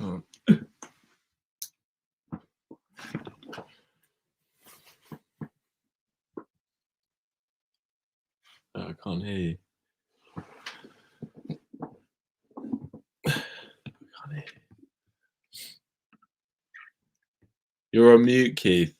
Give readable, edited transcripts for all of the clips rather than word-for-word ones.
Oh. I can't hear you. I can't hear you. You're on mute, Keith.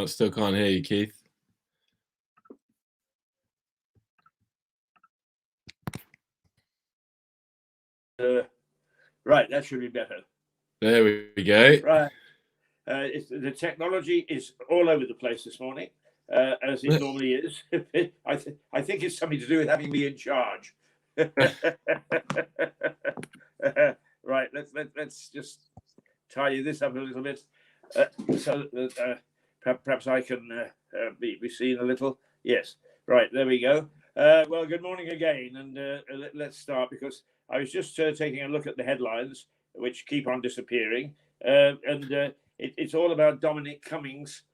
Still can't hear you, Keith. Right, that should be better. There we go. Right. The technology is all over the place this morning, as it normally is. I think it's something to do with having me in charge. Right, let's just tidy this up a little bit, so that perhaps I can be seen a little. Yes, right, there we go. Well, good morning again, and let's start, because I was just taking a look at the headlines, which keep on disappearing, and it's all about Dominic Cummings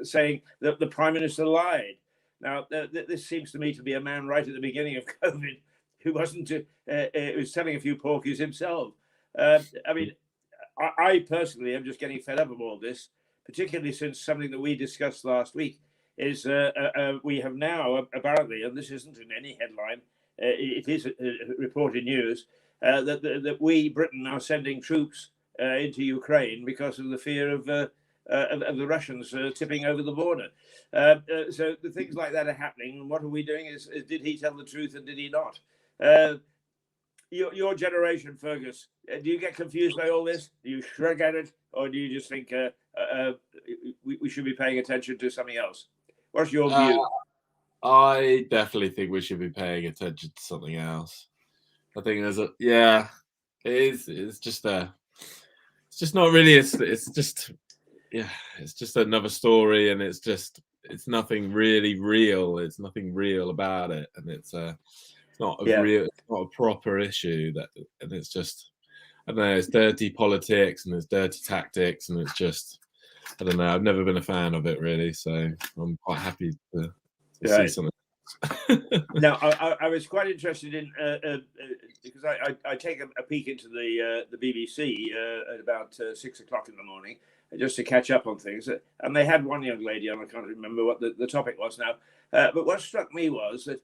saying that the Prime Minister lied. Now, this seems to me to be a man right at the beginning of COVID who wasn't, was telling a few porkies himself. I mean, I personally am just getting fed up of all this, particularly since something that we discussed last week is we have now apparently, and this isn't in any headline, it is reported news, that we, Britain, are sending troops into Ukraine because of the fear of the Russians tipping over the border. So the things like that are happening. And what are we doing? Is did he tell the truth and did he not? Your generation, Fergus, do you get confused by all this? Do you shrug at it, or do you just think we should be paying attention to something else? What's your view? I definitely think we should be paying attention to something else. I think there's it is. It's just not really. It's just another story, and it's nothing really real. It's nothing real about it, and it's not a proper issue. And it's just, I don't know, it's dirty politics and it's dirty tactics, and it's just, I don't know. I've never been a fan of it really, so I'm quite happy to see Right. something. Now, I was quite interested in because I take a peek into the BBC at about 6 o'clock in the morning just to catch up on things, and they had one young lady, and I can't remember what the topic was now. But what struck me was that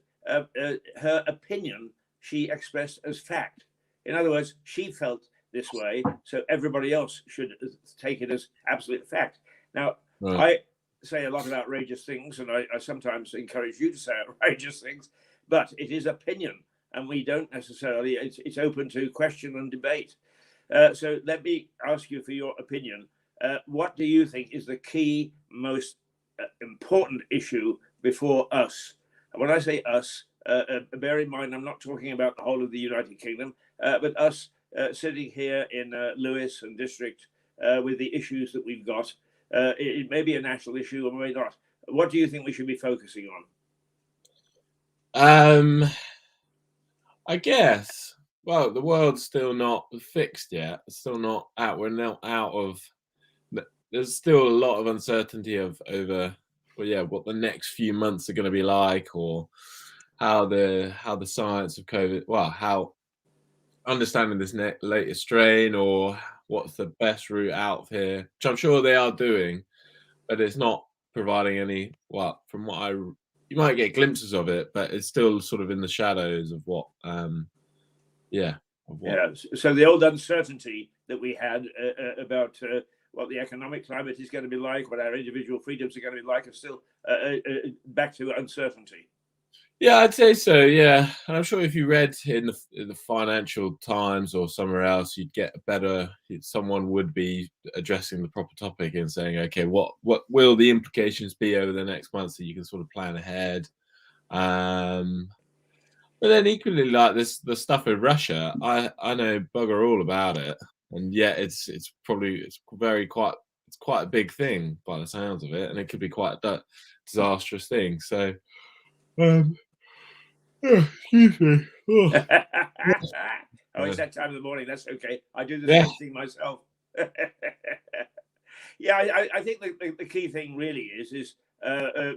her opinion she expressed as fact. In other words, she felt this way, so everybody else should take it as absolute fact. Now, Right. I say a lot of outrageous things, and I sometimes encourage you to say outrageous things, but it is opinion, and we don't necessarily, it's open to question and debate. So let me ask you for your opinion. What do you think is the key, most important issue before us? And when I say us, bear in mind, I'm not talking about the whole of the United Kingdom, but us sitting here in Lewis and District with the issues that we've got. It may be a national issue or may not. What do you think we should be focusing on? I guess. Well, the world's still not fixed yet. It's still not out. We're not out of. There's still a lot of uncertainty over, well, yeah, what the next few months are going to be like, or how the science of COVID. Well, how understanding this latest strain, or what's the best route out here, which I'm sure they are doing, but it's not providing any. Well, from what you might get glimpses of it, but it's still sort of in the shadows of what. Yeah. So the old uncertainty that we had about what the economic climate is going to be like, what our individual freedoms are going to be like, are still back to uncertainty. Yeah, I'd say so. Yeah, and I'm sure if you read in the Financial Times or somewhere else, you'd get a better. Someone would be addressing the proper topic and saying, okay, what will the implications be over the next month, so you can sort of plan ahead. But then equally, like the stuff in Russia, I know bugger all about it, and yet it's quite a big thing by the sounds of it, and it could be quite a disastrous thing. So, excuse me. Oh, it's that time of the morning. That's okay. I do the same thing myself. Yeah, I think the key thing really is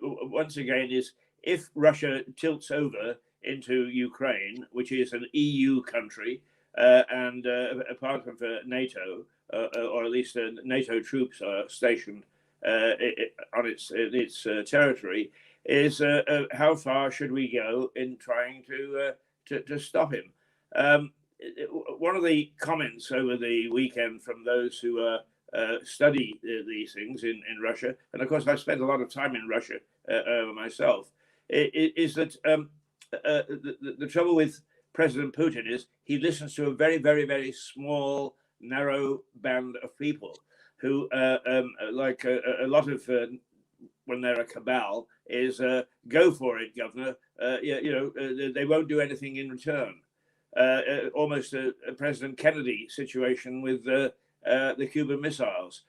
once again is if Russia tilts over into Ukraine, which is an EU country and apart from NATO, or at least NATO troops are stationed on its territory, is how far should we go in trying to stop him? One of the comments over the weekend from those who study these things in Russia, and of course I've spent a lot of time in Russia myself, is that the trouble with President Putin is he listens to a very, very, very small, narrow band of people who, like a lot of, when they're a cabal, is go for it, governor. They won't do anything in return. Almost a President Kennedy situation with the Cuban missiles.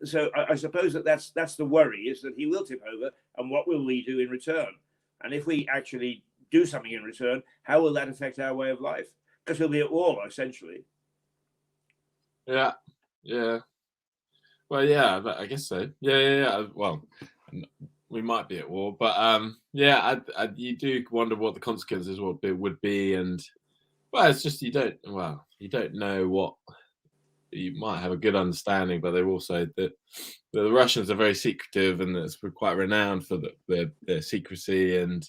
So I suppose that's the worry, is that he will tip over, and what will we do in return? And if we actually do something in return, how will that affect our way of life? Because we'll be at war, essentially. Yeah. Well, yeah, I guess so. Yeah. Well, we might be at war, but you do wonder what the consequences would be, and well, it's just you don't know what. You might have a good understanding, but they're also the Russians are very secretive, and it's quite renowned for their secrecy, and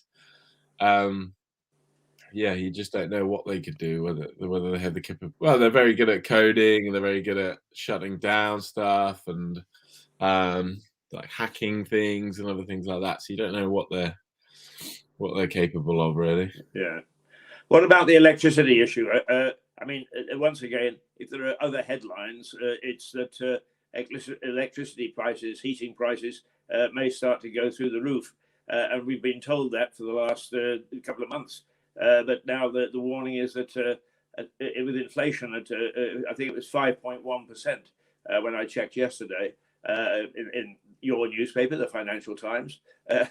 you just don't know what they could do, whether they have the capability. Well, they're very good at coding, and they're very good at shutting down stuff, and like hacking things and other things like that. So you don't know what they're capable of, really. Yeah. What about the electricity issue? I mean, once again, if there are other headlines, it's that electricity prices, heating prices, may start to go through the roof, and we've been told that for the last couple of months. But now the warning is that with inflation at I think it was 5.1% when I checked yesterday in your newspaper, the Financial Times. Are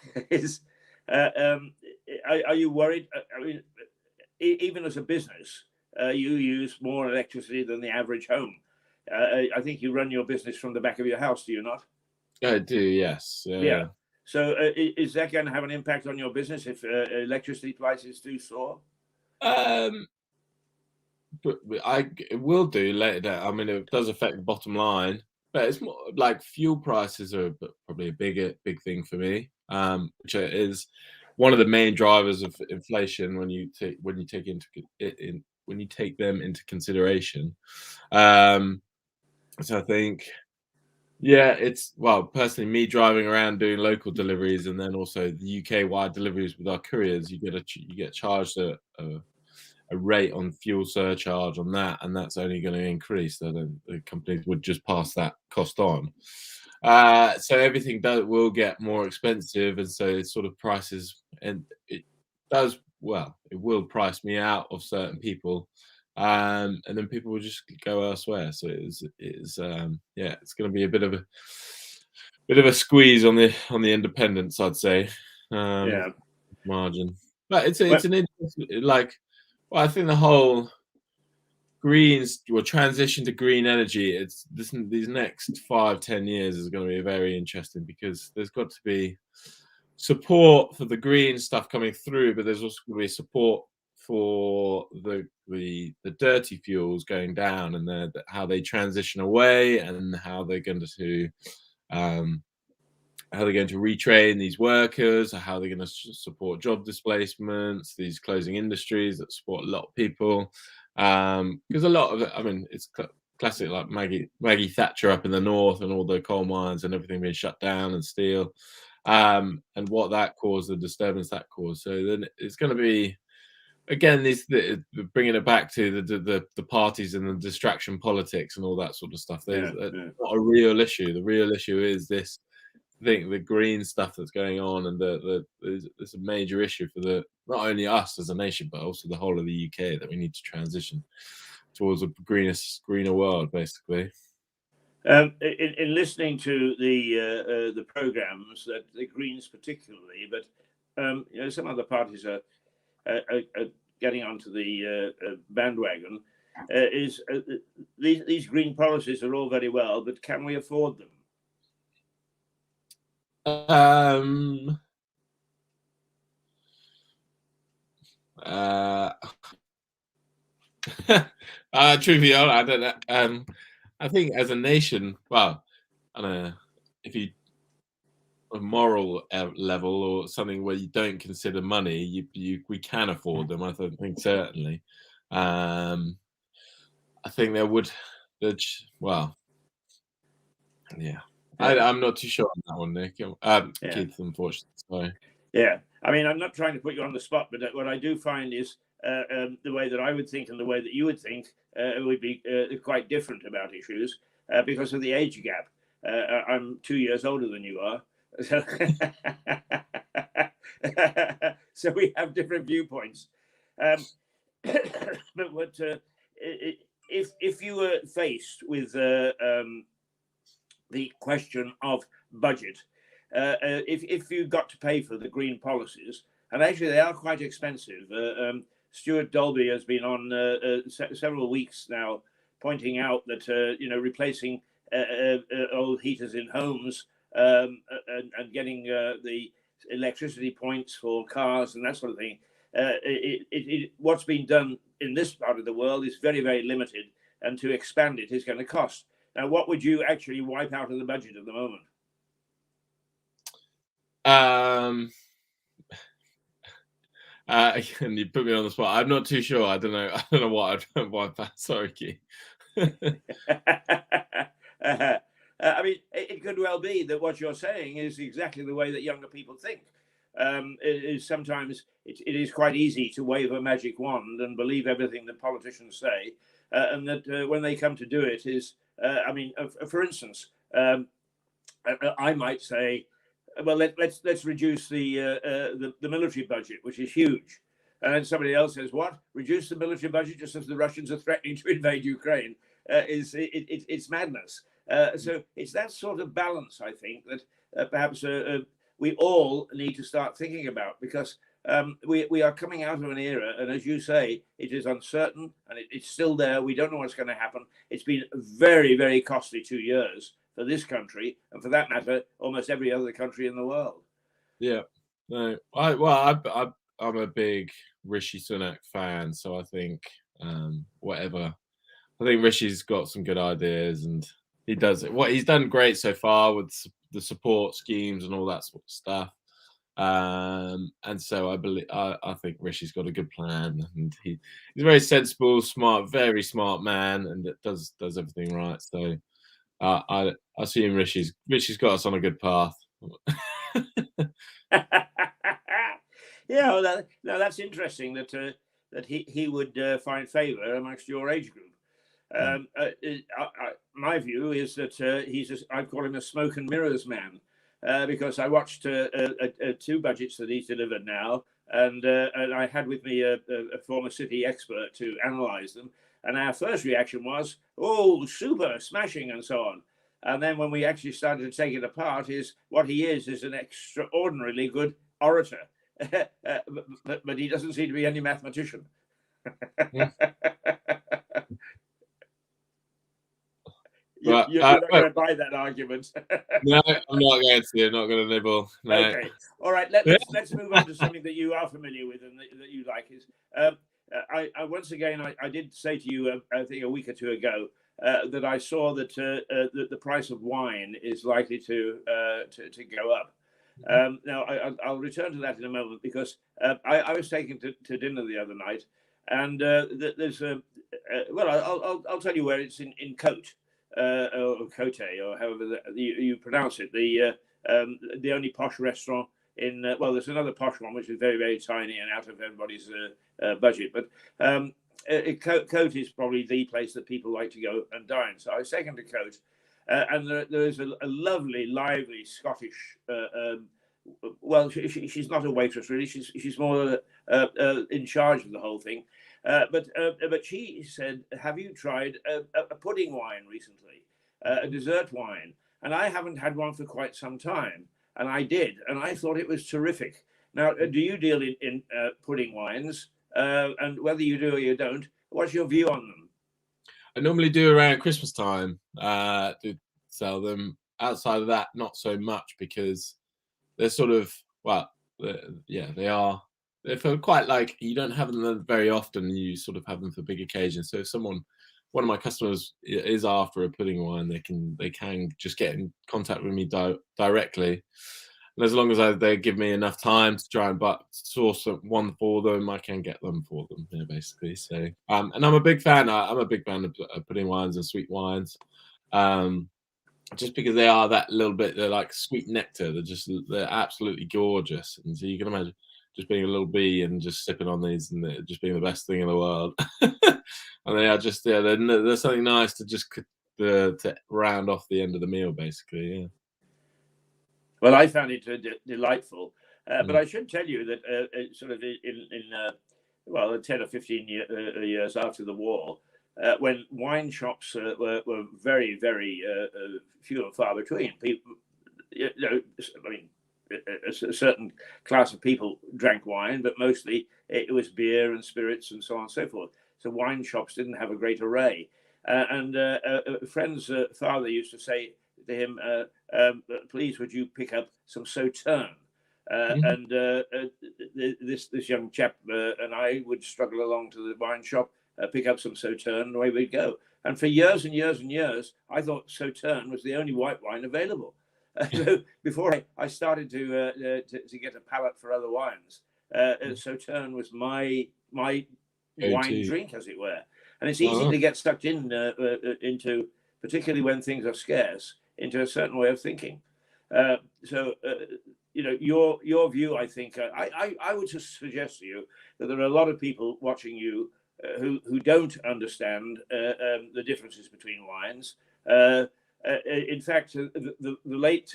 you worried? I mean, even as a business, you use more electricity than the average home. I think you run your business from the back of your house, do you not? I do, yes. Yeah. So is that going to have an impact on your business if electricity prices do soar? But it will do later down. I mean, it does affect the bottom line, but it's more like fuel prices are probably a big thing for me, which is one of the main drivers of inflation when you take when you take them into consideration. So I think, yeah, it's well, personally, me driving around doing local deliveries and then also the UK wide deliveries with our couriers, you get charged a rate on fuel surcharge on that, and that's only going to increase. So the companies would just pass that cost on. So everything will get more expensive, and so it's sort of prices, and it does well. It will price me out of certain people, and then people will just go elsewhere. So yeah, it's going to be a bit of a squeeze on the independents, I'd say, Yeah. margin. But Well, it's an interesting, like, well, I think the whole greens or transition to green energy, these next 5-10 years is going to be very interesting because there's got to be support for the green stuff coming through, but there's also going to be support for the dirty fuels going down, and how they transition away, and um, how they're going to retrain these workers, or how they're going to support job displacements, these closing industries that support a lot of people. Because a lot of it, I mean, it's classic, like Maggie Thatcher up in the north, and all the coal mines and everything being shut down, and steel, and what that caused, the disturbance that caused. So then it's going to be, again, bringing it back to the parties and the distraction politics and all that sort of stuff. There's not a real issue. The real issue is this. I think the green stuff that's going on, and it's a major issue for not only us as a nation, but also the whole of the UK, that we need to transition towards a greener world, basically. In listening to the programs, that the Greens particularly, but some other parties are getting onto the bandwagon. These green policies are all very well, but can we afford them? Truth be honest, I don't know. I think as a nation, well, I don't know, if you a moral level or something where you don't consider money, we can afford them. I think certainly. I think well, yeah. I'm not too sure on that one, Nick. Keith, unfortunately. Sorry. Yeah, I mean, I'm not trying to put you on the spot, but what I do find is the way that I would think and the way that you would think would be quite different about issues because of the age gap. I'm 2 years older than you are, so we have different viewpoints. But if you were faced with the question of budget, if you got to pay for the green policies, and actually they are quite expensive. Stuart Dolby has been on several weeks now, pointing out that replacing old heaters in homes and getting the electricity points for cars and that sort of thing. What's been done in this part of the world is very, very limited, and to expand it is going to cost. Now, what would you actually wipe out of the budget at the moment? Again, you put me on the spot. I'm not too sure. I don't know what I'd wipe out. Sorry, Keith. I mean, it could well be that what you're saying is exactly the way that younger people think. Sometimes it is quite easy to wave a magic wand and believe everything that politicians say, and that when they come to do it is, for instance, I might say, well, let's reduce the military budget, which is huge. And then somebody else says, what? Reduce the military budget just as the Russians are threatening to invade Ukraine? It's madness. So it's that sort of balance, I think, that perhaps we all need to start thinking about, because we are coming out of an era, and as you say, it is uncertain and it's still there. We don't know what's going to happen. It's been very, very costly 2 years for this country, and for that matter, almost every other country in the world. Yeah. No, I'm a big Rishi Sunak fan, so I think whatever. I think Rishi's got some good ideas, and he does it. What he's done great so far with the support schemes and all that sort of stuff. And so I think Rishi's got a good plan, and he's a very sensible, smart, very smart man, and it does everything right. So I assume Rishi's got us on a good path. Yeah, well, no, that's interesting that he would find favour amongst your age group. My view is that I call him a smoke and mirrors man, because I watched 2 budgets that he's delivered now, and I had with me a former city expert to analyse them. And our first reaction was, "Oh, super, smashing," and so on. And then when we actually started to take it apart, what he is an extraordinarily good orator, but he doesn't seem to be any mathematician. You're not going to buy that argument. No, I'm not going to. I'm not going to nibble. No. Okay. All right. Let's move on to something that you are familiar with and that you like. I once again, I did say to you, I think a week or 2 ago, that I saw that the price of wine is likely to go up. Now, I'll return to that in a moment, because I was taken to dinner the other night, and there's I'll tell you where it's in Cote. Or Cote, or however you pronounce it, the only posh restaurant in there's another posh one which is very, very tiny and out of everybody's budget, but Cote is probably the place that people like to go and dine. So I was taken to Cote, and there is a lovely, lively Scottish. She's not a waitress really. She's more in charge of the whole thing. But she said, "Have you tried a pudding wine recently, a dessert wine?" And I haven't had one for quite some time, and I did, and I thought it was terrific. Now, do you deal in pudding wines? And whether you do or you don't, what's your view on them? I normally do around Christmas time. To sell them. Outside of that, not so much, because they're sort of they are. They feel quite like you don't have them very often. You sort of have them for big occasions. So if one of my customers is after a pudding wine, they can just get in contact with me directly. And as long as they give me enough time to try and source one for them, I can get them for them. Yeah, basically. So and I'm a big fan. I'm a big fan of pudding wines and sweet wines. Just because they are that little bit, they're like sweet nectar. They're absolutely gorgeous. And so you can imagine just being a little bee and just sipping on these and just being the best thing in the world. And they are just, they're something nice to just to round off the end of the meal, basically. Yeah. Well, I found it delightful, but I should tell you that sort of in 10 or 15 years after the war, when wine shops were very, very few and far between, people, a certain class of people drank wine, but mostly it was beer and spirits and so on and so forth. So wine shops didn't have a great array. And a friend's father used to say to him, "Please, would you pick up some Sauterne?" And this young chap and I would struggle along to the wine shop, pick up some Sauterne, and away we'd go. And for years and years and years, I thought Sauterne was the only white wine available. So before I started to get a palate for other wines, Sauterne was my wine drink, as it were. And it's easy to get sucked into, particularly when things are scarce, into a certain way of thinking. Your view, I think, I would just suggest to you that there are a lot of people watching you who don't understand the differences between wines. In fact, the late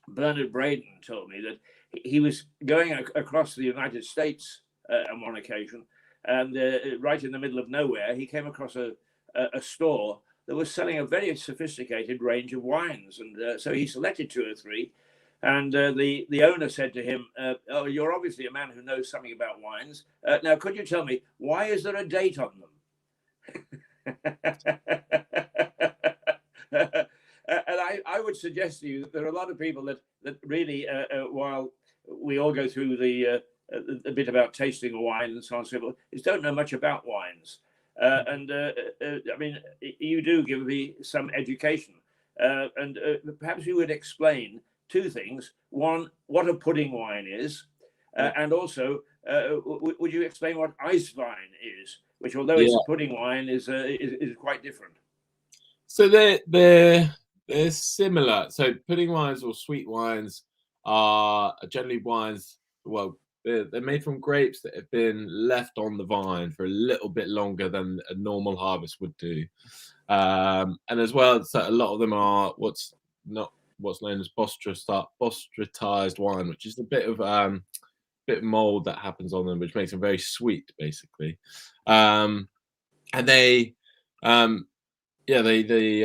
Bernard Braden told me that he was going across the United States on one occasion, and right in the middle of nowhere, he came across a store that was selling a very sophisticated range of wines. And so he selected 2 or 3, And the owner said to him, "Oh, you're obviously a man who knows something about wines. Now, could you tell me, why is there a date on them?" And I would suggest to you that there are a lot of people that really, while we all go through the a bit about tasting a wine and so on and so forth, is don't know much about wines. And I mean, you do give me some education. And perhaps you would explain two things. One, what a pudding wine is, and also, would you explain what ice wine is, which, although it's a pudding wine, is quite different? So they're similar. So pudding wines or sweet wines are generally wines. Well, they're made from grapes that have been left on the vine for a little bit longer than a normal harvest would do. And as well, so a lot of them are what's known as bostratized wine, which is a bit of mold that happens on them, which makes them very sweet, basically. And they yeah, they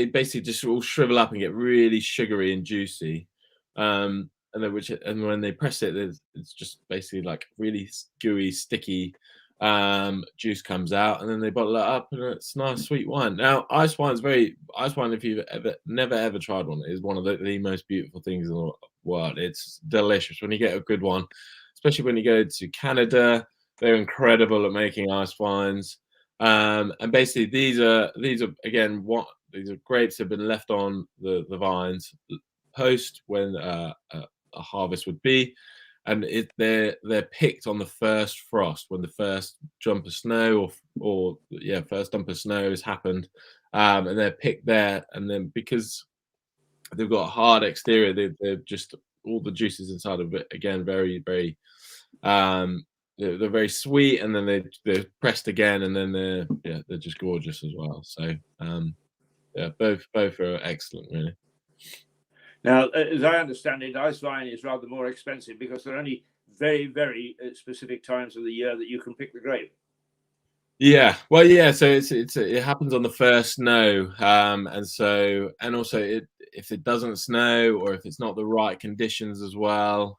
basically just all shrivel up and get really sugary and juicy. And when they press it, it's just basically like really gooey, sticky juice comes out, and then they bottle it up, and it's nice sweet wine. Now, ice wine, if you've never ever tried one, is one of the most beautiful things in the world. It's delicious when you get a good one, especially when you go to Canada. They're incredible at making ice wines. And basically these are again what these are grapes have been left on the vines post when a harvest would be, and they're picked on the first frost, when the first dump of snow first dump of snow has happened, and they're picked there, and then because they've got a hard exterior, they're just all the juices inside of it again very they're very sweet, and then they're pressed again, and then they're just gorgeous as well. So both are excellent, really. Now, as I understand it, ice wine is rather more expensive because there are only very specific times of the year that you can pick the grape. Yeah, well, yeah. So it happens on the first snow, and also if it doesn't snow, or if it's not the right conditions as well,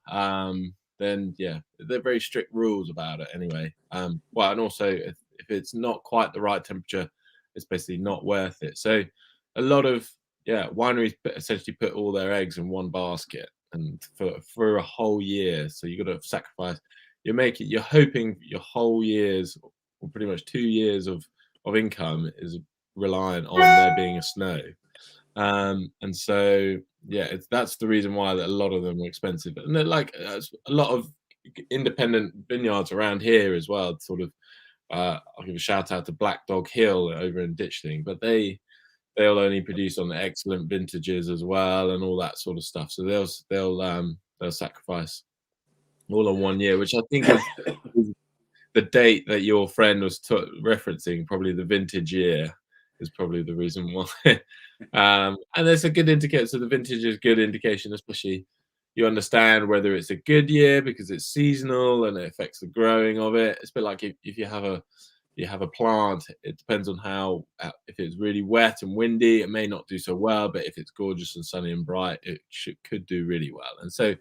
then they're very strict rules about it anyway. Well, and also if it's not quite the right temperature, it's basically not worth it. So a lot of wineries essentially put all their eggs in one basket, and for a whole year. So you got to sacrifice. You're hoping your whole year's, or pretty much 2 years of income is reliant on there being a snow. And so that's the reason why that a lot of them are expensive, and they're like a lot of independent vineyards around here as well. Sort of, I'll give a shout out to Black Dog Hill over in Ditchling, but they'll only produce on the excellent vintages as well, and all that sort of stuff. So they'll sacrifice all on 1 year, which I think is the date that your friend was referencing, probably the vintage year, is probably the reason why. And there's a good indicator. So the vintage is a good indication, especially you understand whether it's a good year because it's seasonal and it affects the growing of it. It's a bit like if you have a plant, it depends on how, if it's really wet and windy, it may not do so well, but if it's gorgeous and sunny and bright, it could do really well. And so,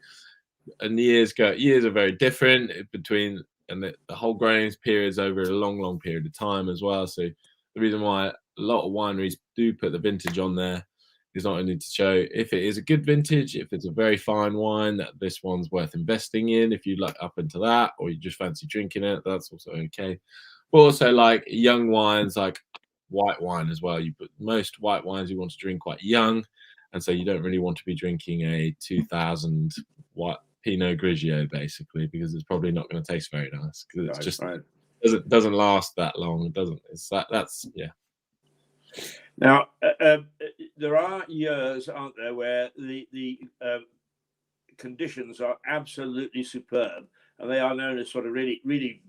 and years are very different between, and the whole growing period is over a long period of time as well. So the reason why a lot of wineries do put the vintage on there is not only to show if it is a good vintage, if it's a very fine wine, that this one's worth investing in. If you like up into that, or you just fancy drinking it, that's also okay. But also like young wines, like white wine as well. You put most white wines you want to drink quite young, and so you don't really want to be drinking a 2000 white Pinot Grigio, basically, because it's probably not going to taste very nice, because it's just doesn't last that long. It doesn't. It's that's. Now there are years, aren't there, where the conditions are absolutely superb, and they are known as sort of really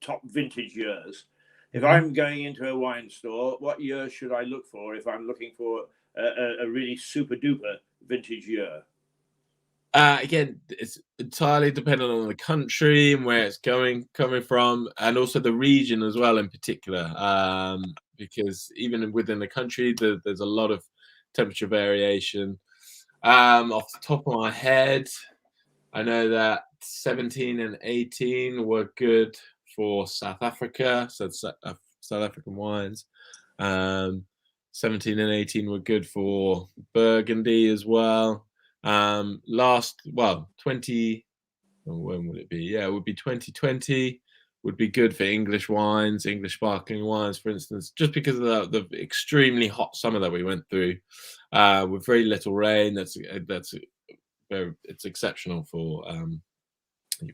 top vintage years. If I'm going into a wine store, what year should I look for if I'm looking for a really super duper vintage year? Again, it's entirely dependent on the country and where it's coming from, and also the region as well in particular, because even within the country, there's a lot of temperature variation. Off the top of my head, I know that 17 and 18 were good for South Africa, so South African wines. 17 and 18 were good for Burgundy as well. 20, when would it be? Yeah, it would be 2020 would be good for English wines, English sparkling wines, for instance, just because of the extremely hot summer that we went through with very little rain. It's exceptional for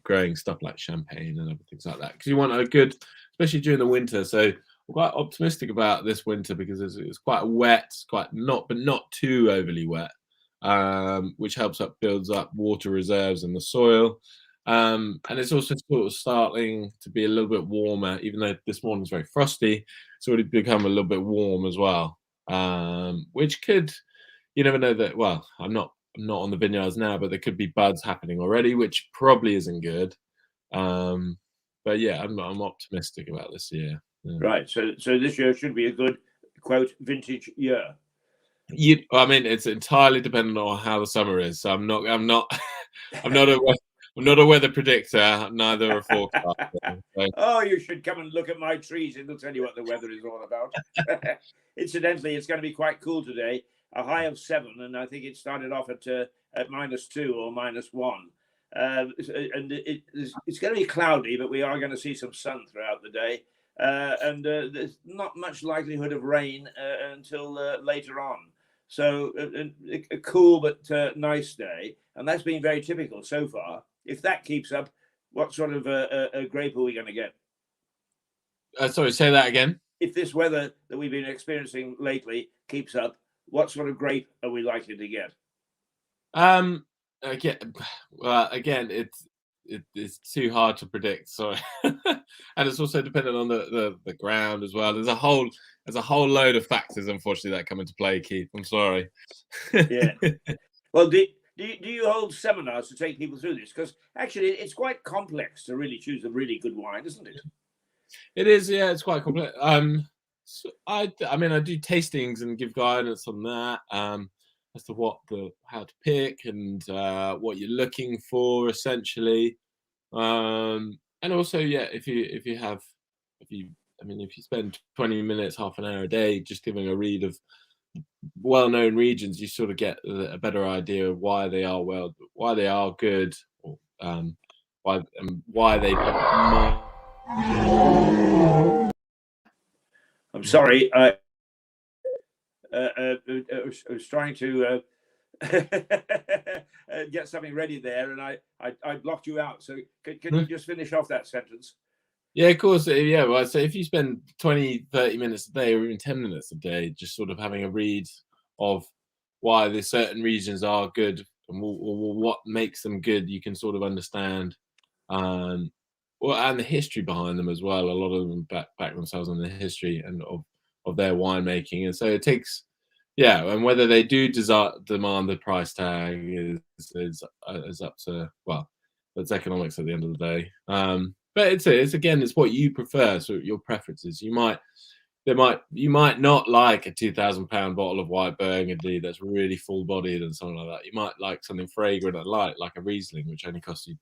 growing stuff like champagne and other things like that, because you want a good, especially during the winter. So we're quite optimistic about this winter because it's quite wet, but not too overly wet, which builds up water reserves in the soil. And it's also sort of starting to be a little bit warmer, even though this morning's very frosty. It's already become a little bit warm as well, which could, you never know that. Well, I'm not on the vineyards now, but there could be buds happening already, which probably isn't good. But yeah, I'm optimistic about this year. Yeah. Right. So this year should be a good, quote, vintage year. I mean, it's entirely dependent on how the summer is. So I'm not a weather predictor, neither a forecaster. So. Oh, you should come and look at my trees. It'll tell you what the weather is all about. Incidentally, it's going to be quite cool today. A high of 7, and I think it started off at -2 or -1. And it's going to be cloudy, but we are going to see some sun throughout the day. And there's not much likelihood of rain until later on. So a cool but nice day. And that's been very typical so far. If that keeps up, what sort of a grape are we going to get? Sorry, say that again. If this weather that we've been experiencing lately keeps up, what sort of grape are we likely to get? Again, it's too hard to predict. Sorry, and it's also dependent on the ground as well. There's a whole load of factors, unfortunately, that come into play, Keith. I'm sorry. Yeah. Well, do you hold seminars to take people through this? Because actually, it's quite complex to really choose a really good wine, isn't it? It is. Yeah, it's quite complex. So I mean, I do tastings and give guidance on that. As to how to pick and what you're looking for, essentially. And also, yeah, if you spend 20 minutes, half an hour a day just giving a read of well-known regions, you sort of get a better idea of why they are good, or why they. I'm sorry. I was trying to get something ready there, and I blocked you out. So can you just finish off that sentence? Yeah, of course. Yeah, well, so if you spend 20, 30 minutes a day, or even 10 minutes a day, just sort of having a read of why the certain regions are good and what makes them good, you can sort of understand, and the history behind them as well. A lot of them back themselves on the history and of their winemaking, and so it takes. Yeah, and whether they do demand the price tag is up to, well, that's economics at the end of the day. But it's what you prefer, so your preferences. You might not like a £2,000 bottle of white Burgundy that's really full bodied and something like that. You might like something fragrant and light, like a Riesling, which only costs you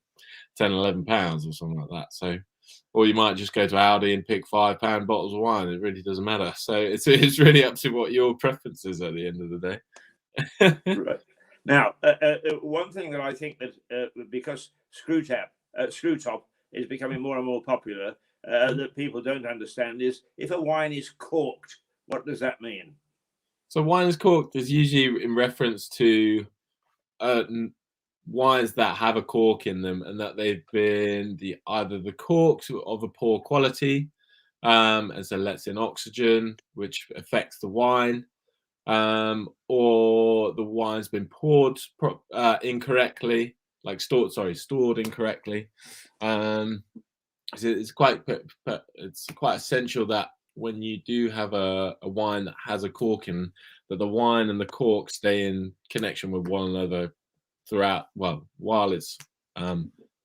£10, £11 or something like that. So. Or you might just go to Aldi and pick £5 bottles of wine. It really doesn't matter. So it's really up to what your preference is at the end of the day. Right. Now, one thing that I think that because screw top is becoming more and more popular, that people don't understand is if a wine is corked, what does that mean? So wine is corked is usually in reference to wines that have a cork in them, and that they've been either the corks of a poor quality, and so lets in oxygen, which affects the wine, or the wine's been poured incorrectly, like stored incorrectly. So it's quite essential that when you do have a wine that has a cork in, that the wine and the cork stay in connection with one another throughout, while it's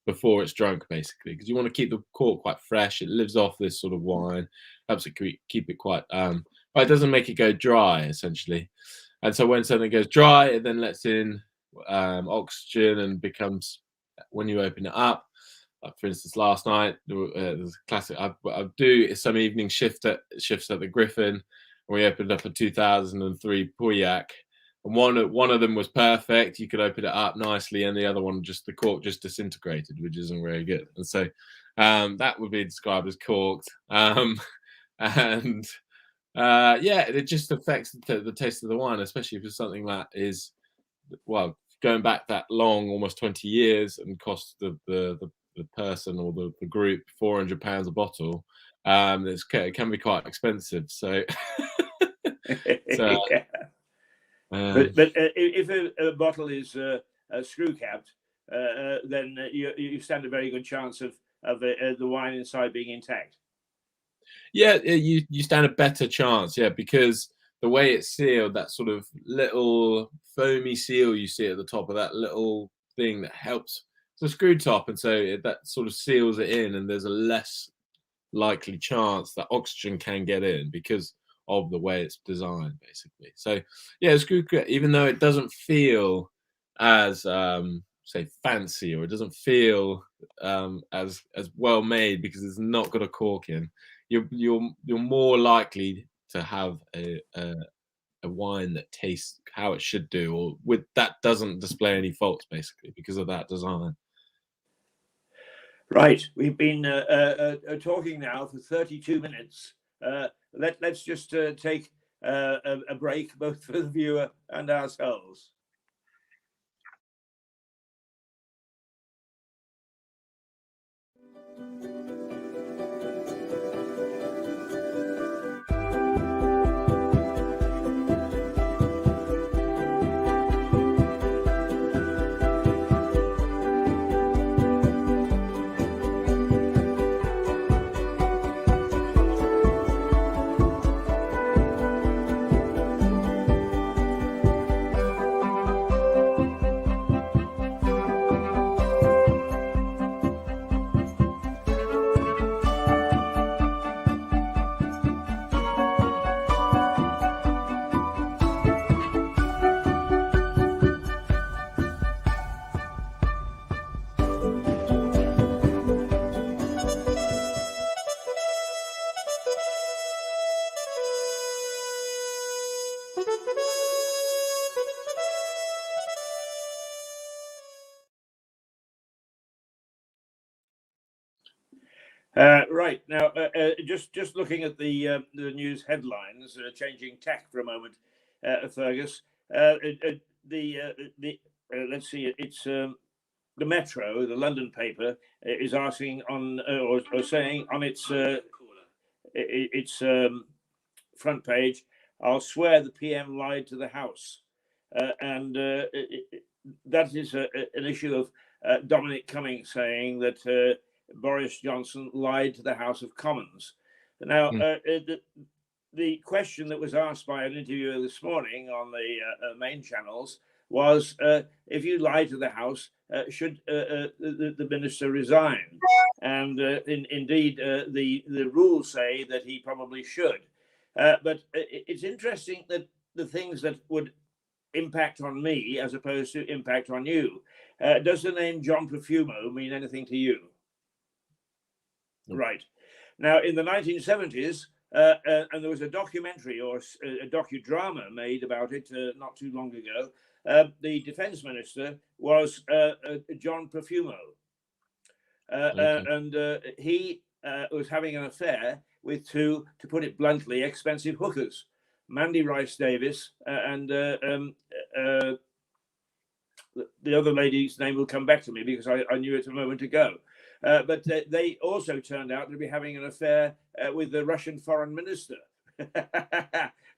before it's drunk, basically, because you want to keep the cork quite fresh. It lives off this sort of wine, helps it keep it quite but it doesn't make it go dry, essentially. And so when something goes dry, it then lets in oxygen and becomes, when you open it up, like for instance last night there's a classic, I do some evening shifts at the Griffin, and we opened up a 2003 Pauillac, and one of them was perfect, you could open it up nicely, and the other one, just the cork just disintegrated, which isn't very good. And so that would be described as corked. And yeah, it just affects the taste of the wine, especially if it's something that is, well, going back that long, almost 20 years, and cost the person or the group £400 a bottle. It can be quite expensive. So, so Yeah. But if a bottle is screw capped, then you stand a very good chance of the wine inside being intact. yeah, you stand a better chance, yeah, because the way it's sealed, that sort of little foamy seal you see at the top of that little thing that helps, it's a screw top, and so that sort of seals it in, and there's a less likely chance that oxygen can get in because of the way it's designed, basically. So yeah, screw, even though it doesn't feel as say fancy, or it doesn't feel as well made because it's not got a cork in, you're more likely to have a wine that tastes how it should do, or with that doesn't display any faults, basically, because of that design. Right, we've been talking now for 32 minutes. Let's just take a break, both for the viewer and ourselves. Right now, just looking at the news headlines, changing tack for a moment, Fergus. Let's see, it's the Metro, the London paper, is asking on or saying on its front page, "I'll swear the PM lied to the House," and that is an issue of Dominic Cumming saying that Boris Johnson lied to the House of Commons. Now, the question that was asked by an interviewer this morning on the main channels was, if you lie to the House, should the minister resign? And indeed, the rules say that he probably should. But it's interesting that the things that would impact on me as opposed to impact on you. Does the name John Profumo mean anything to you? No. Right. Now, in the 1970s, and there was a documentary or a docudrama made about it not too long ago, the defense minister was John Profumo. And he was having an affair with two, to put it bluntly, expensive hookers, Mandy Rice Davis and the other lady's name will come back to me because I knew it a moment ago. But they also turned out to be having an affair with the Russian foreign minister,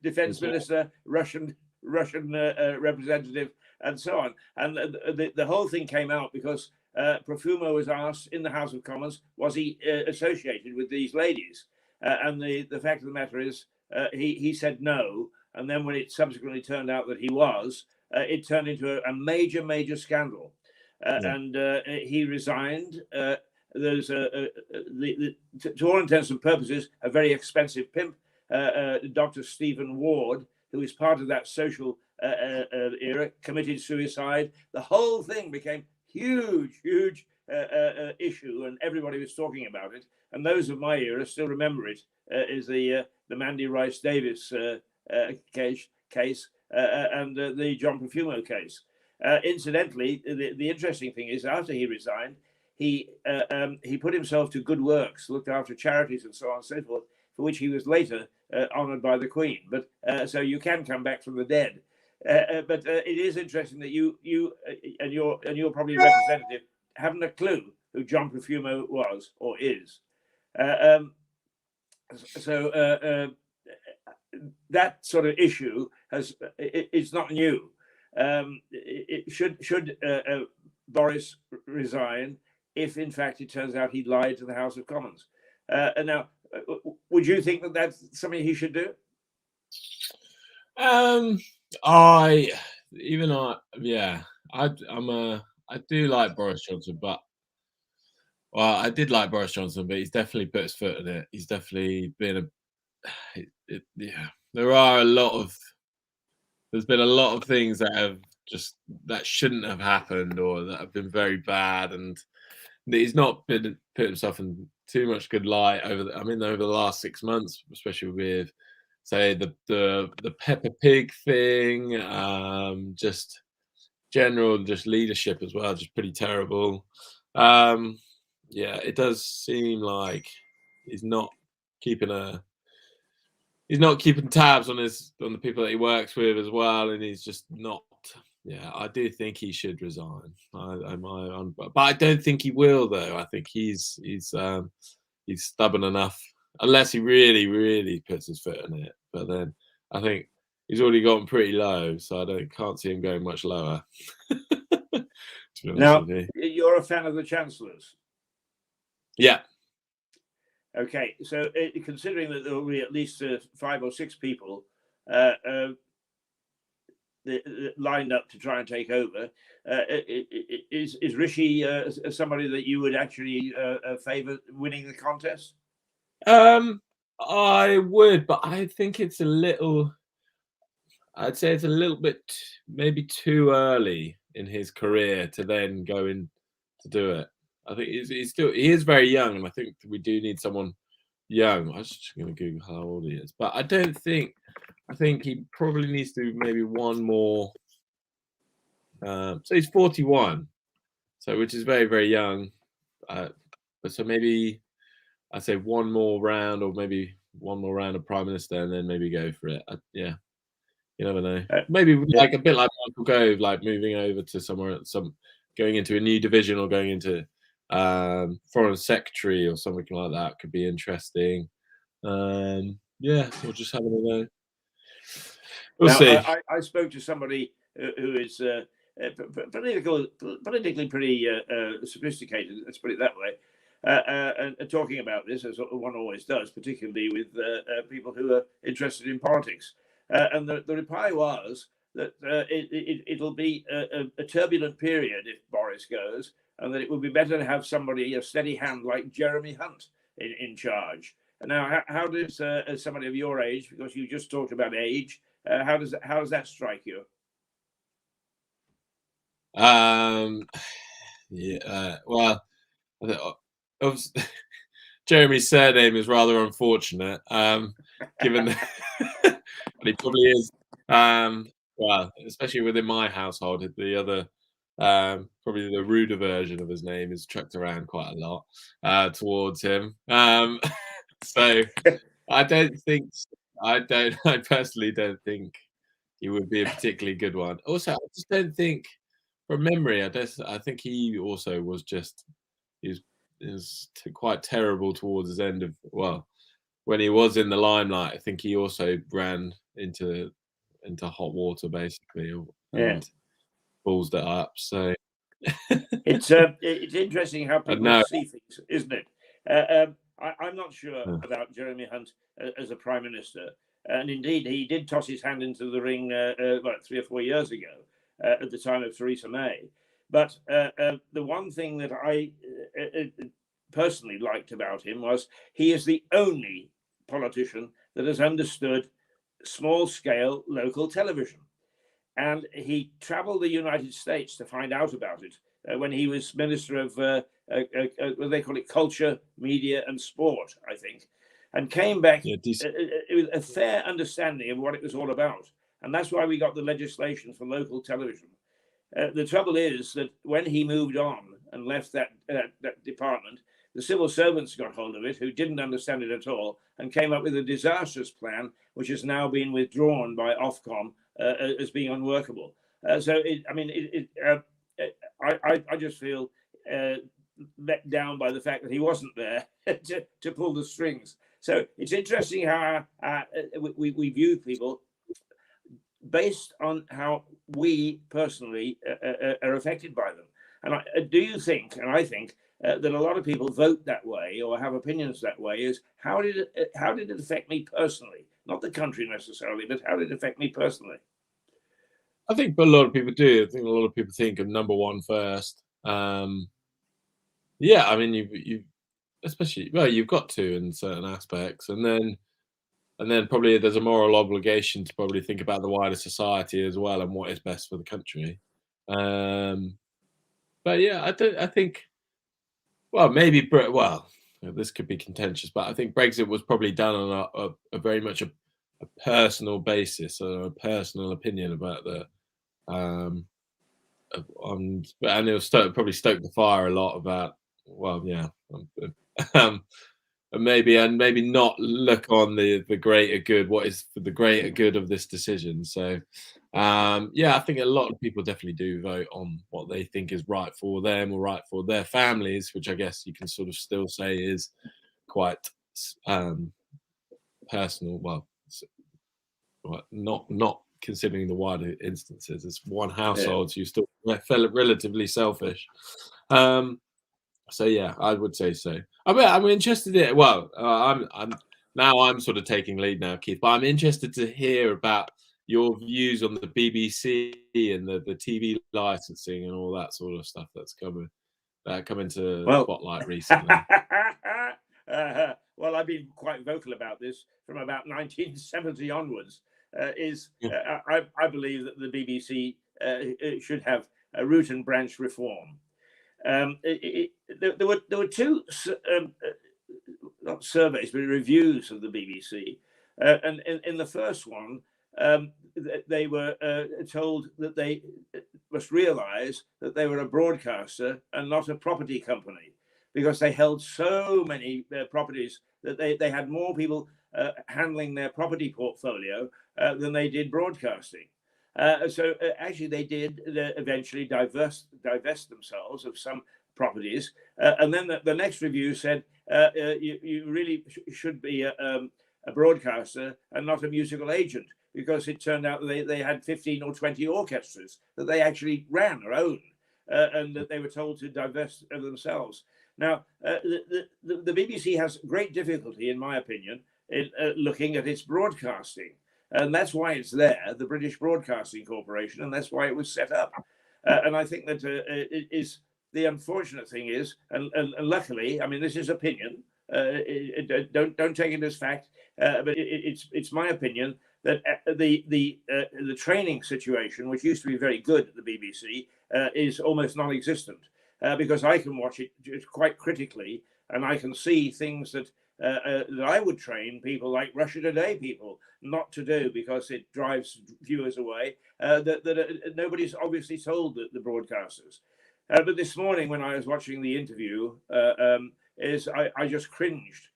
defense minister, Russian representative, and so on. And the whole thing came out because Profumo was asked in the House of Commons, was he associated with these ladies? And the fact of the matter is, he said no. And then when it subsequently turned out that he was, it turned into a major scandal. And he resigned. There's to all intents and purposes, a very expensive pimp, Dr. Stephen Ward, who is part of that social era, committed suicide. The whole thing became huge issue, and everybody was talking about it. And those of my era still remember it. Is the Mandy Rice Davis case and the John Profumo case. Incidentally, the interesting thing is, after he resigned, he put himself to good works, looked after charities and so on and so forth, for which he was later honoured by the Queen. But so you can come back from the dead. But it is interesting that you and you're probably representative haven't a clue who John Profumo was or is. That sort of issue it's not new. Should Boris resign if, in fact, it turns out he lied to the House of Commons? And now, would you think that that's something he should do? I do like Boris Johnson, but I did like Boris Johnson, but he's definitely put his foot in it. He's definitely been there's been a lot of things that shouldn't have happened or that have been very bad, and he's not put himself in too much good light over the last 6 months, especially with, say, the Peppa Pig thing, just general leadership as well, just pretty terrible. It does seem like he's not keeping tabs on the people that he works with as well, and he's just not. Yeah, I do think he should resign. But I don't think he will, though. I think he's stubborn enough, unless he really, really puts his foot in it. But then I think he's already gotten pretty low, so I can't see him going much lower. Now, you're a fan of the Chancellors? Yeah. Okay, so considering that there will be at least 5 or 6 people lined up to try and take over, is Rishi somebody that you would actually favour winning the contest? I would, but I think it's I'd say it's a little bit maybe too early in his career to then go in to do it. I think he is very young, and I think we do need someone young. I was just going to Google how old he is, but I think he probably needs to do maybe one more. So he's 41, which is very, very young. So maybe I'd say one more round, or maybe one more round of Prime Minister, and then maybe go for it. You never know. Maybe like a bit like Michael Gove, like moving over to going into a new division, or going into Foreign Secretary or something like that could be interesting. We'll just have a go. We'll see. I spoke to somebody who is politically pretty sophisticated, let's put it that way, and talking about this, as one always does, particularly with people who are interested in politics. And the reply was that it'll be a turbulent period if Boris goes, and that it would be better to have somebody, a steady hand like Jeremy Hunt, in charge. Now, how does somebody of your age, because you just talked about age, how does that strike you? Jeremy's surname is rather unfortunate, given that he probably is. Especially within my household, the other, probably the ruder version of his name is chucked around quite a lot towards him. So I personally don't think he would be a particularly good one. Also, I just don't think, from memory, I think he also was quite terrible towards his end of, when he was in the limelight. I think he also ran into hot water, basically, and ballsed it up. So it's interesting how people see things, isn't it? I'm not sure about Jeremy Hunt as a prime minister, and indeed he did toss his hand into the ring about 3 or 4 years ago at the time of Theresa May. But the one thing that I personally liked about him was he is the only politician that has understood small-scale local television. and he traveled the United States to find out about it when he was Minister of what they call it, Culture, Media and Sport, I think, and came back with a fair understanding of what it was all about. And that's why we got the legislation for local television. The trouble is that when he moved on and left that department, the civil servants got hold of it, who didn't understand it at all, and came up with a disastrous plan, which has now been withdrawn by Ofcom as being unworkable. I just feel let down by the fact that he wasn't there to pull the strings. So it's interesting how we view people based on how we personally are affected by them. And do you think, and I think, that a lot of people vote that way or have opinions that way, is how did it affect me personally? Not the country necessarily, but how did it affect me personally? I think a lot of people do. I think a lot of people think of number one first. Yeah, I mean, you especially, well, you've got to in certain aspects, and then probably there's a moral obligation to probably think about the wider society as well and what is best for the country. But yeah, I think, well, maybe, well, this could be contentious, but I think Brexit was probably done on a very much a personal basis, or a personal opinion about the, and it'll probably stoke the fire a lot about, well, yeah, um, and maybe not look on the greater good, what is for the greater good of this decision. So yeah, I think a lot of people definitely do vote on what they think is right for them or right for their families, which I guess you can sort of still say is quite personal. Well, not considering the wider instances. It's one household, so you still feel relatively selfish. So yeah, I would say so. I'm interested in. Well, I'm sort of taking lead now, Keith. But I'm interested to hear about your views on the BBC and the TV licensing and all that sort of stuff that's come into spotlight recently. Well, I've been quite vocal about this from about 1970 onwards. I believe that the BBC should have a root and branch reform. There were two not surveys, but reviews of the BBC, and in the first one, they were told that they must realise that they were a broadcaster and not a property company, because they held so many properties that they had more people handling their property portfolio than they did broadcasting. So actually, they did eventually divest themselves of some properties, and then the next review said you really should be a broadcaster and not a musical agent, because it turned out that they had 15 or 20 orchestras that they actually ran or owned, and that they were told to divest of themselves. Now, the BBC has great difficulty, in my opinion, in looking at its broadcasting. And that's why it's there, the British Broadcasting Corporation, and that's why it was set up. And I think that it is, the unfortunate thing is, and luckily, I mean, this is opinion. Don't take it as fact, but it's my opinion that the training situation, which used to be very good at the BBC, is almost non-existent, because I can watch it quite critically, and I can see things that I would train people like Russia Today people not to do, because it drives viewers away, that nobody's obviously told the broadcasters. But this morning, when I was watching the interview, I just cringed,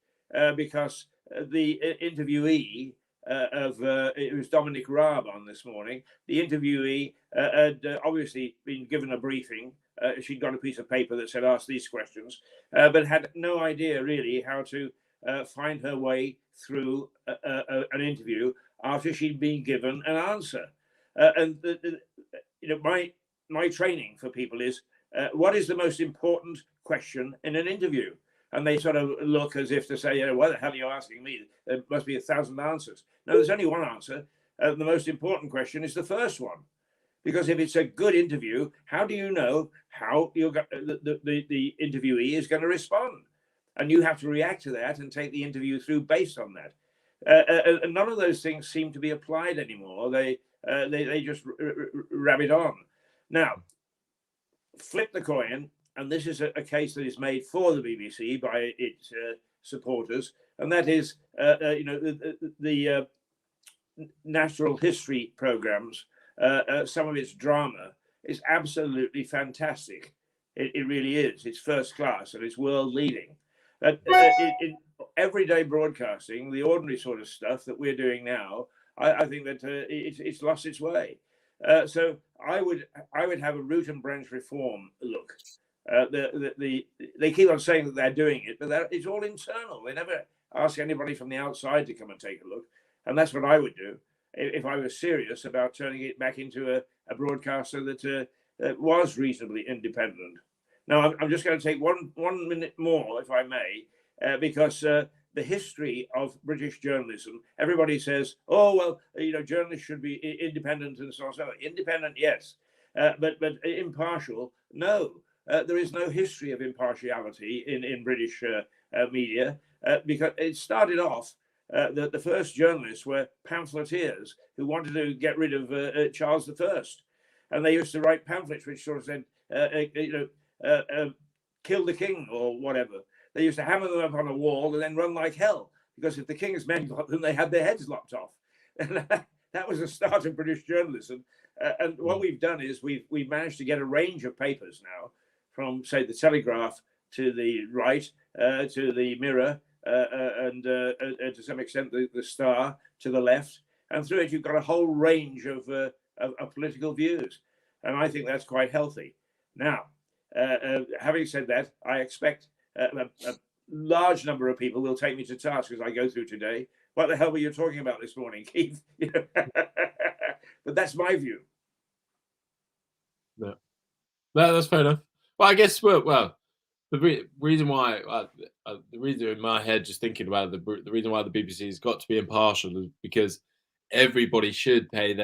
because the interviewee it was Dominic Raab on this morning. The interviewee had obviously been given a briefing. She'd got a piece of paper that said, ask these questions, but had no idea really how to find her way through an interview after she'd been given an answer. And my training for people is, what is the most important question in an interview? And they sort of look as if to say, what the hell are you asking me? There must be 1,000 answers. No, there's only one answer. The most important question is the first one. Because if it's a good interview, how do you know how the interviewee is going to respond? And you have to react to that and take the interview through based on that. And none of those things seem to be applied anymore. They just rabbit on. Now, flip the coin, and this is a case that is made for the BBC by its supporters, and that is, the natural history programs. Some of its drama is absolutely fantastic. It really is. It's first class and it's world leading. In everyday broadcasting, the ordinary sort of stuff that we're doing now, I think that it's lost its way. So I would have a root and branch reform look. They keep on saying that they're doing it, but it's all internal. They never ask anybody from the outside to come and take a look, and that's what I would do if I was serious about turning it back into a broadcaster that was reasonably independent. Now, I'm just going to take one minute more, if I may, because the history of British journalism, everybody says, oh, well, journalists should be independent and so on. So independent, yes, but impartial, no. There is no history of impartiality in British media because it started off, the first journalists were pamphleteers who wanted to get rid of Charles I. And they used to write pamphlets which sort of said, kill the king or whatever. They used to hammer them up on a wall and then run like hell, because if the king's men got them, they had their heads lopped off. And that was the start of British journalism. And what we've done is we've managed to get a range of papers now, from, say, the Telegraph to the right, to the Mirror, and to some extent the Star to the left. And through it, you've got a whole range of political views. And I think that's quite healthy. Now, having said that, I expect a large number of people will take me to task as I go through today. What the hell were you talking about this morning, Keith? But that's my view. No, that's fair enough. Well, I guess the reason why the reason in my head, just thinking about it, the reason why the BBC has got to be impartial is because everybody should pay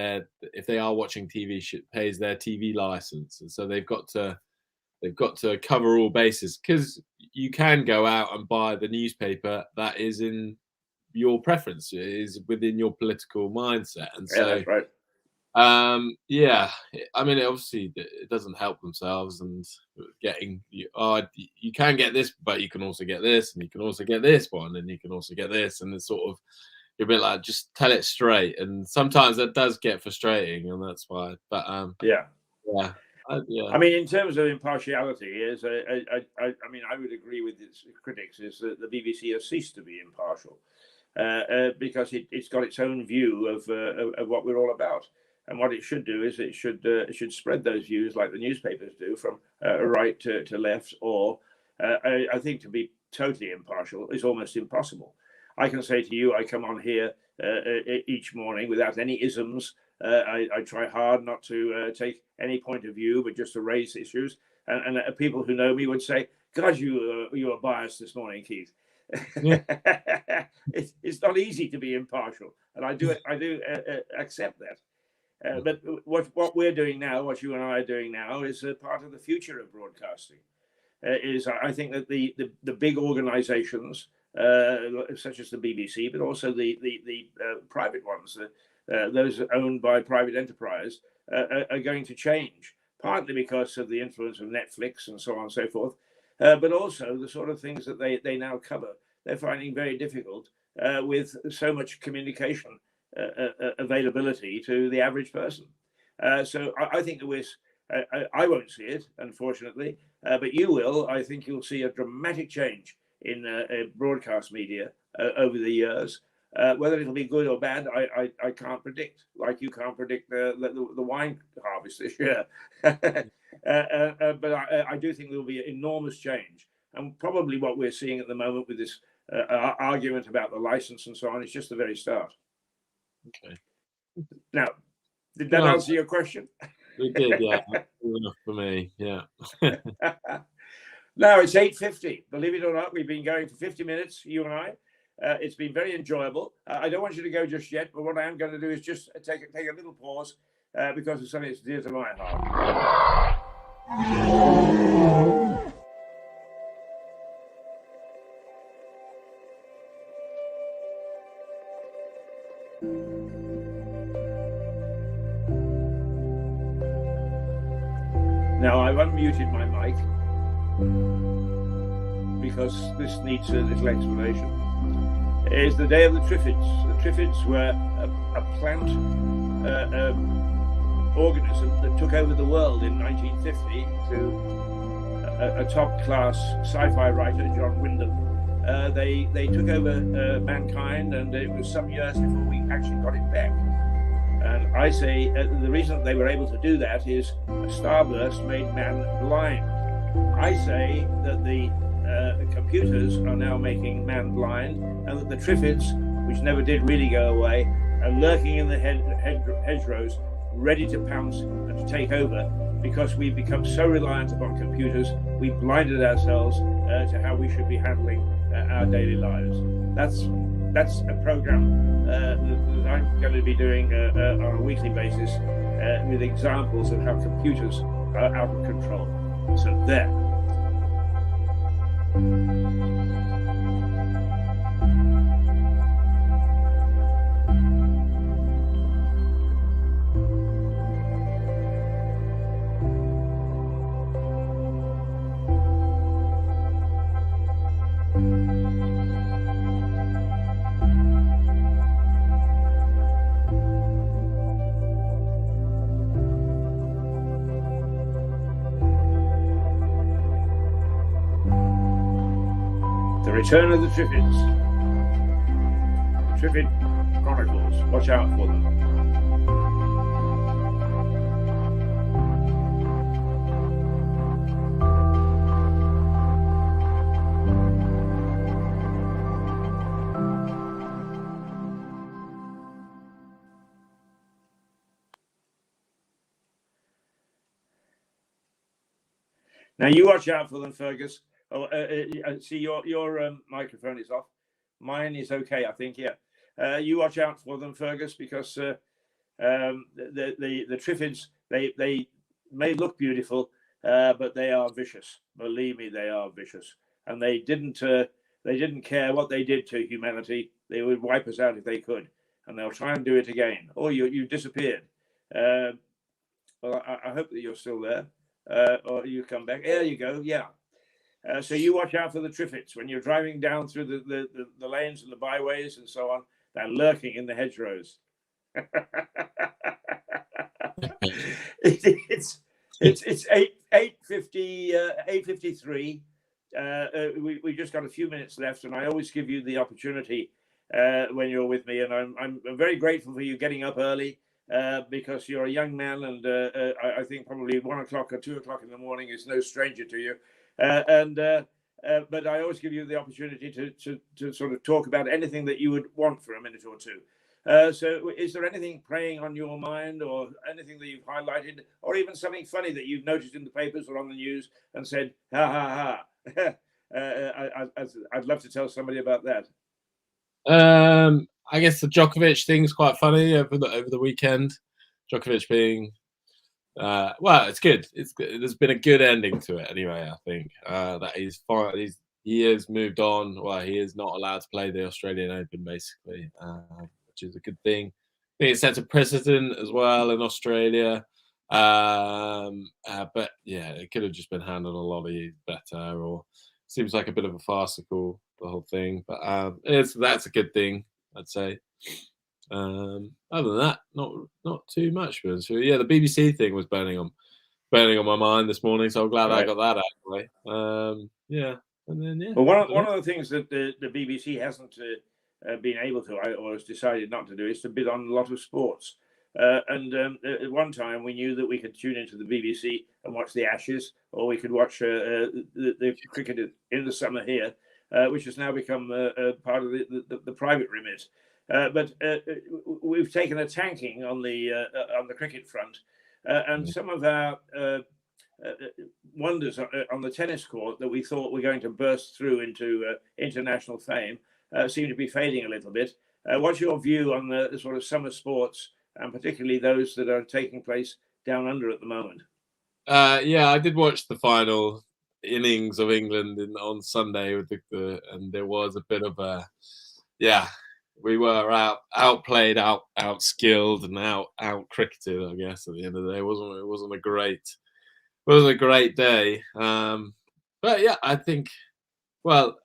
if they are watching TV, pays their TV license, and so they've got to cover all bases, because you can go out and buy the newspaper that is in your preference, is within your political mindset, and so that's right. I mean, obviously it doesn't help themselves, and getting you can get this, but you can also get this, and you can also get this one, and you can also get this, and it's sort of, you're a bit like, just tell it straight, and sometimes that does get frustrating, and that's why. But I mean, in terms of impartiality, I mean, I would agree with its critics is that the BBC has ceased to be impartial, because it's got its own view of what we're all about. And what it should do is it should spread those views like the newspapers do, from right to left. Or I think to be totally impartial is almost impossible. I can say to you, I come on here each morning without any isms. I try hard not to take any point of view, but just to raise issues. And people who know me would say, God, you were biased this morning, Keith. Yeah. It's not easy to be impartial, and I do accept that. But what we're doing now, what you and I are doing now, is part of the future of broadcasting. I think that the big organisations, such as the BBC, but also the private ones, those owned by private enterprise, are going to change, partly because of the influence of Netflix and so on and so forth, but also the sort of things that they now cover, they're finding very difficult with so much communication availability to the average person. So I think I won't see it, unfortunately, but you will. I think you'll see a dramatic change in broadcast media over the years. Whether it'll be good or bad, I can't predict. Like you can't predict the wine harvest this year. But I do think there'll be an enormous change. And probably what we're seeing at the moment with this argument about the license and so on is just the very start. Okay. Now, did that answer your question? It did, yeah. Enough for me, yeah. Now it's 8:50. Believe it or not, we've been going for 50 minutes, you and I. It's been very enjoyable. I don't want you to go just yet, but what I am going to do is just take a little pause because it's something that's dear to my heart. Now, I've unmuted my mic because this needs a little explanation. It is the day of the Triffids. The Triffids were a plant organism that took over the world in 1950 through a top-class sci-fi writer, John Wyndham. They took over mankind, and it was some years before we actually got it back. And I say the reason that they were able to do that is a starburst made man blind. I say that the computers are now making man blind, and that the Triffids, which never did really go away, are lurking in the hedgerows, ready to pounce and to take over, because we've become so reliant upon computers, we've blinded ourselves to how we should be handling our daily lives. That's a program that I'm going to be doing on a weekly basis with examples of how computers are out of control. So there. Return of the Triffids. The Triffid Chronicles. Watch out for them. Now you watch out for them, Fergus. Oh, see, your microphone is off. Mine is okay, I think. Yeah, you watch out for them, Fergus, because the Triffids they may look beautiful, but they are vicious. Believe me, they are vicious, and they didn't care what they did to humanity. They would wipe us out if they could, and they'll try and do it again. Oh, you disappeared. Well, I hope that you're still there, or you come back. There you go. Yeah. So you watch out for the Triffids when you're driving down through the lanes and the byways and so on. They're lurking in the hedgerows. It's 8:53. We just got a few minutes left, and I always give you the opportunity when you're with me, and I'm very grateful for you getting up early because you're a young man, and I think probably 1 o'clock or 2 o'clock in the morning is no stranger to you. But I always give you the opportunity to sort of talk about anything that you would want for a minute or two. So is there anything preying on your mind, or anything that you've highlighted, or even something funny that you've noticed in the papers or on the news and said, ha, ha, ha? I'd love to tell somebody about that. I guess the Djokovic thing's quite funny over the weekend. Djokovic being... well, it's good. There's been a good ending to it anyway. I think that he has moved on. Well, he is not allowed to play the Australian Open, basically, which is a good thing. I think it sets a precedent as well in Australia. But yeah, it could have just been handled a lot better. Or seems like a bit of a farcical, the whole thing. But that's a good thing, I'd say. Other than that, not too much. So yeah, the BBC thing was burning on my mind this morning, so I'm glad I got that out of the way. Yeah, and then yeah. Well, one of the things that the BBC hasn't been able to, or has decided not to do, is to bid on a lot of sports. And at one time, we knew that we could tune into the BBC and watch the Ashes, or we could watch the cricket in the summer here, which has now become part of the private remit. But we've taken a tanking on the cricket front, and some of our wonders on the tennis court that we thought were going to burst through into international fame seem to be fading a little bit. What's your view on the sort of summer sports, and particularly those that are taking place down under at the moment? Yeah, I did watch the final innings of England on Sunday with and there was a bit of a we were outplayed, outskilled, and out cricketed. I guess at the end of the day, it wasn't a great was a great day. But yeah, I think. Well,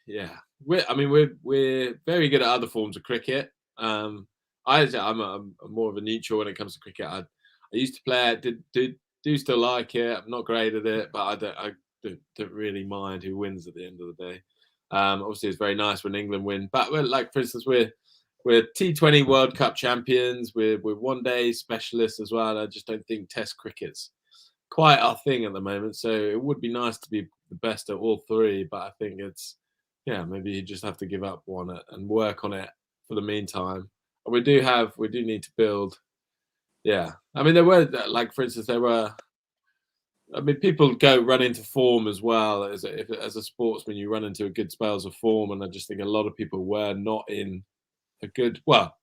yeah, we're very good at other forms of cricket. I'm more of a neutral when it comes to cricket. I used to play it, do still like it. I'm not great at it, but I don't really mind who wins at the end of the day. Obviously, it's very nice when England win, but like for instance, we're T20 World Cup champions. We're one day specialists as well. I just don't think Test cricket's quite our thing at the moment. So it would be nice to be the best at all three, but I think yeah, maybe you just have to give up one and work on it for the meantime. And we do need to build. Yeah, I mean, there were like, for instance, I mean, people run into form as well as a sportsman. You run into a good spells of form, and I just think a lot of people were not in a good, well,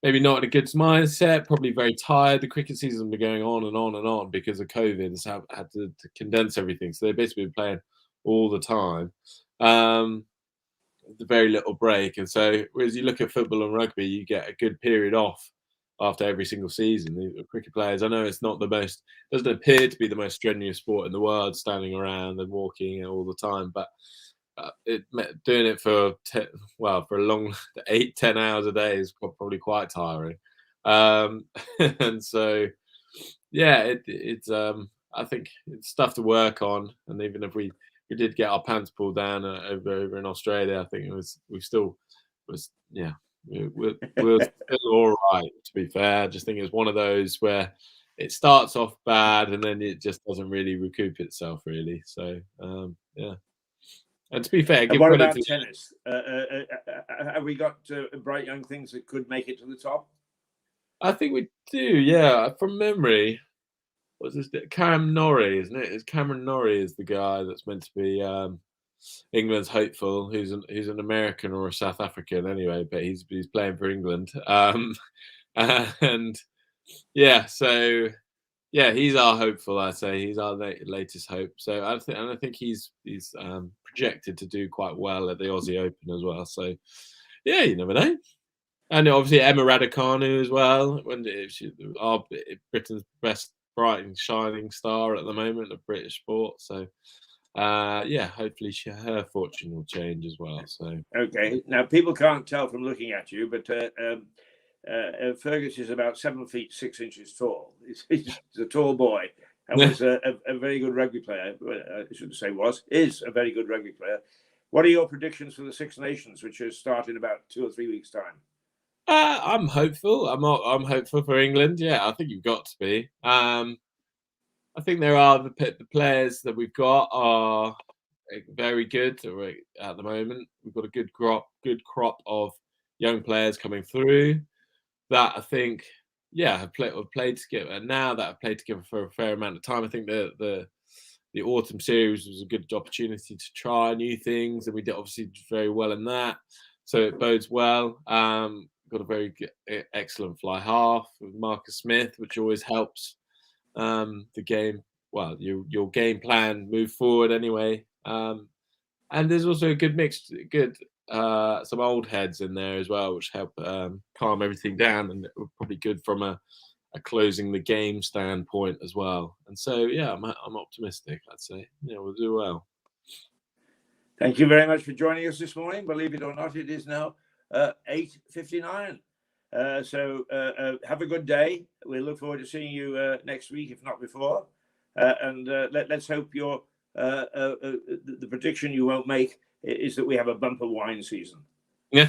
maybe not in a good mindset, probably very tired. The cricket season has been going on and on and on because of COVID. It's had to condense everything. So they've basically been playing all the time, with very little break. And so, whereas you look at football and rugby, you get a good period off after every single season. The cricket players, I know it's not the most, doesn't appear to be the most strenuous sport in the world, standing around and walking all the time, but doing it for for a long 8-10 hours a day is probably quite tiring. And so yeah, it's I think it's stuff to work on. And even if we did get our pants pulled down over in Australia, I think we still was yeah, we're still all right, to be fair. I just think it's one of those where it starts off bad and then it just doesn't really recoup itself really. So yeah. And to be fair, And give what credit about to. tennis? Have we got bright young things that could make it to the top? I think we do, yeah. From memory, what's this? Cam Norrie, isn't it? It's Cameron Norrie is the guy that's meant to be England's hopeful, who's an American or a South African anyway, but he's playing for England. And yeah, so yeah, he's our hopeful. I say he's our latest hope. So I think he's projected to do quite well at the Aussie Open as well. So yeah, you never know. And obviously Emma Raducanu as well. Britain's best bright and shining star at the moment of British sport. So yeah, hopefully her fortune will change as well. So Okay, now people can't tell from looking at you, but Fergus is about 7 feet 6 inches tall. He's a tall boy and was a very good rugby player. I shouldn't say is a very good rugby player. What are your predictions for the Six Nations, which is start in about 2 or 3 weeks' time? I'm hopeful. I'm hopeful for England. Yeah, I think you've got to be. I think there are the players that we've got are very good at the moment. We've got a good crop of young players coming through that I think, yeah, have played together. And now that have played together for a fair amount of time, I think the autumn series was a good opportunity to try new things, and we did obviously very well in that. So it bodes well. Got a very excellent fly half with Marcus Smith, which always helps the game. Well, your game plan move forward anyway. And there's also a good mix, some old heads in there as well, which help calm everything down, and probably good from a closing the game standpoint as well. And so yeah, I'm optimistic. I'd say yeah, we'll do well. Thank you very much for joining us this morning. Believe it or not, it is now 8:59. So have a good day. We look forward to seeing you next week, if not before. And let's hope the prediction you won't make is that we have a bumper wine season. Yeah.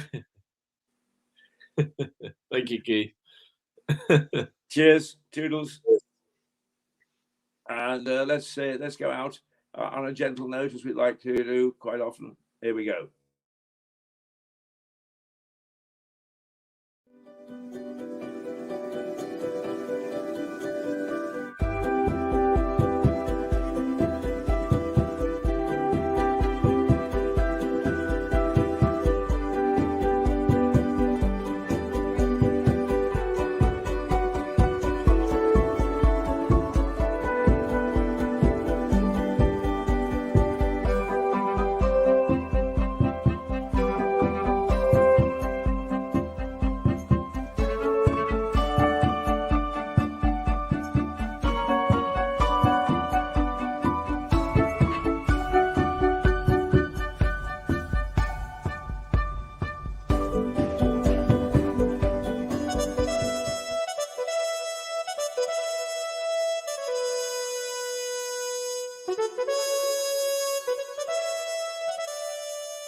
Thank you, Keith. Cheers, toodles. And let's go out on a gentle note, as we like to do quite often. Here we go.